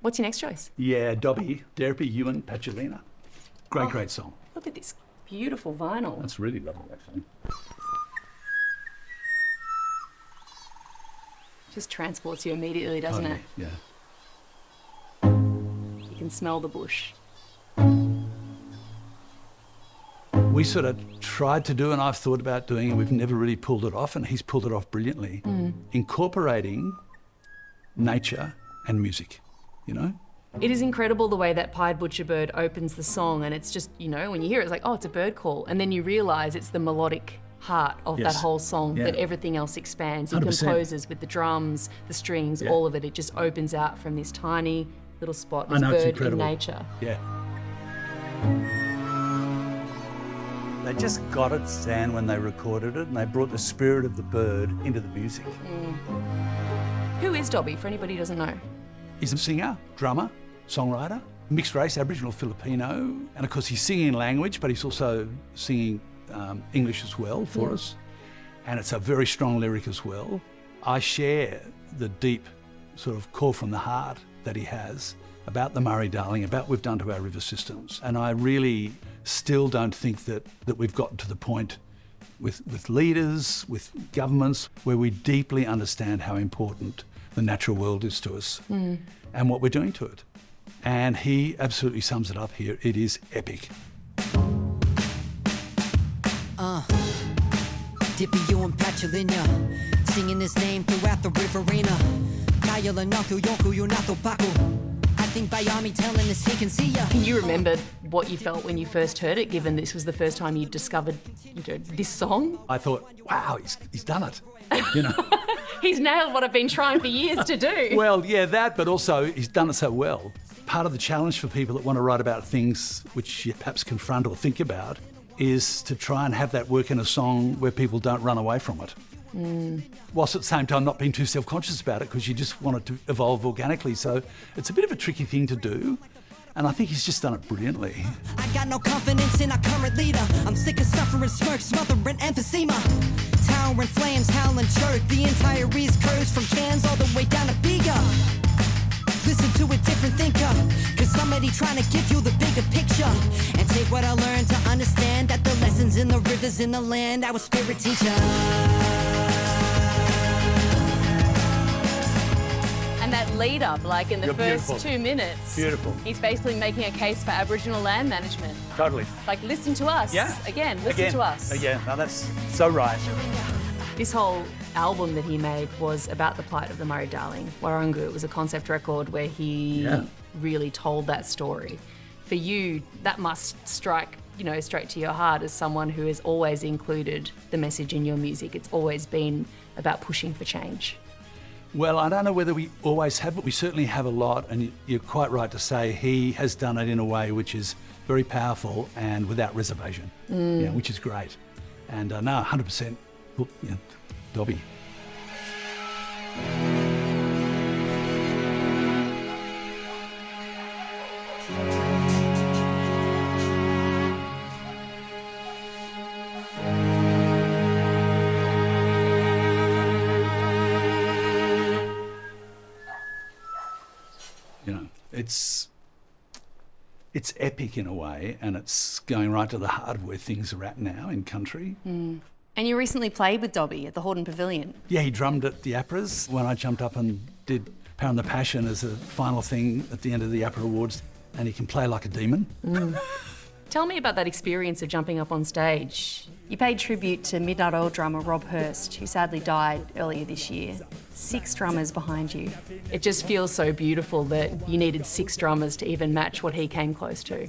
What's your next choice? Yeah, Dobby, Dirrpi Yuin Pathjulinya. Great song. Look at this beautiful vinyl. That's really lovely, actually. Just transports you immediately, doesn't it? Yeah. You can smell the bush. We sort of tried to do, and I've thought about doing, and we've never really pulled it off, and he's pulled it off brilliantly, incorporating nature and music, you know? It is incredible the way that Pied Butcher Bird opens the song, and it's just, you know, when you hear it, it's like, oh, it's a bird call. And then you realise it's the melodic heart of that whole song, that everything else expands. He 100%. composes with the drums, the strings, all of it. It just opens out from this tiny little spot, this I know, it's bird incredible. in nature. Yeah. They just got it, Zan, when they recorded it, and they brought the spirit of the bird into the music. Who is Dobby, for anybody who doesn't know? He's a singer, drummer, songwriter, mixed race, Aboriginal Filipino, and of course he's singing in language, but he's also singing English as well for us, and it's a very strong lyric as well. I share the deep sort of call from the heart that he has about the Murray-Darling, about what we've done to our river systems, and I really still don't think that we've gotten to the point with leaders, with governments, where we deeply understand how important the natural world is to us and what we're doing to it. And he absolutely sums it up here. It is epic. Dirrpi Yuin Pathjulinya, singing his name throughout the riverina. Kaya lanathu yonku yunathu baku. I think Bayami telling us he can see ya. Can you remember what you felt when you first heard it, given this was the first time you discovered this song? I thought, wow, he's done it, you know. He's nailed what I've been trying for years to do. Well, yeah, that, but also he's done it so well. Part of the challenge for people that want to write about things which you perhaps confront or think about is to try and have that work in a song where people don't run away from it. Whilst at the same time not being too self-conscious about it, because you just want it to evolve organically. So it's a bit of a tricky thing to do, and I think he's just done it brilliantly. I got no confidence in our current leader. I'm sick of suffering, smirk, smothering emphysema. Towering flames, howling jerk. The entire East Coast from Cairns all the way down to Bega. Listen to a different thinker, cause somebody trying to give you the bigger picture. And take what I learned to understand that the lessons in the rivers in the land, our spirit teacher. And that lead up, like in the You're first beautiful. 2 minutes, Beautiful. he's basically making a case for Aboriginal land management. Totally. Like, listen to us. Yeah. Again, listen to us. Again, no, that's so right. This whole album that he made was about the plight of the Murray-Darling. Warungu, it was a concept record where he really told that story. For you, that must strike, you know, straight to your heart as someone who has always included the message in your music. It's always been about pushing for change. Well, I don't know whether we always have, but we certainly have a lot, and you're quite right to say he has done it in a way which is very powerful and without reservation, yeah, which is great. And no, 100%, yeah, Dobby. You know, it's epic in a way, and it's going right to the heart of where things are at now in country. And you recently played with Dobby at the Hordern Pavilion. Yeah, he drummed at the APRAs when I jumped up and did Pound the Passion as a final thing at the end of the APRA Awards, and he can play like a demon. Tell me about that experience of jumping up on stage. You paid tribute to Midnight Oil drummer Rob Hurst, who sadly died earlier this year. 6 drummers behind you. It just feels so beautiful that you needed 6 drummers to even match what he came close to.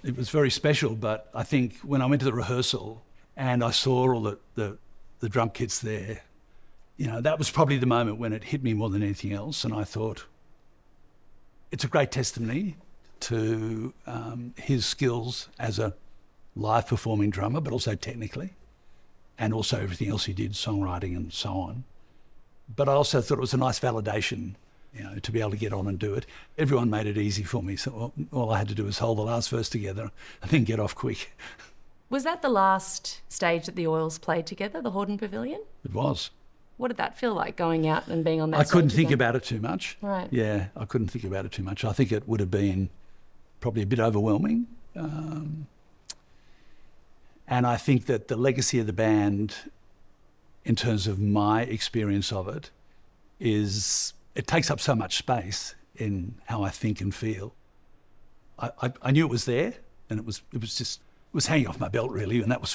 It was very special, but I think when I went to the rehearsal and I saw all the drum kits there, you know, that was probably the moment when it hit me more than anything else, and I thought, it's a great testimony to his skills as a live performing drummer, but also technically, and also everything else he did, songwriting and so on. But I also thought it was a nice validation, you know, to be able to get on and do it. Everyone made it easy for me, so all I had to do was hold the last verse together and then get off quick. Was that the last stage that the Oils played together, the Hordern Pavilion? It was. What did that feel like, going out and being on that I couldn't stage think again? about it too much. Right. Yeah, I couldn't think about it too much. I think it would have been probably a bit overwhelming. And I think that the legacy of the band, in terms of my experience of it, is it takes up so much space in how I think and feel. I knew it was there, and it was hanging off my belt really, and that was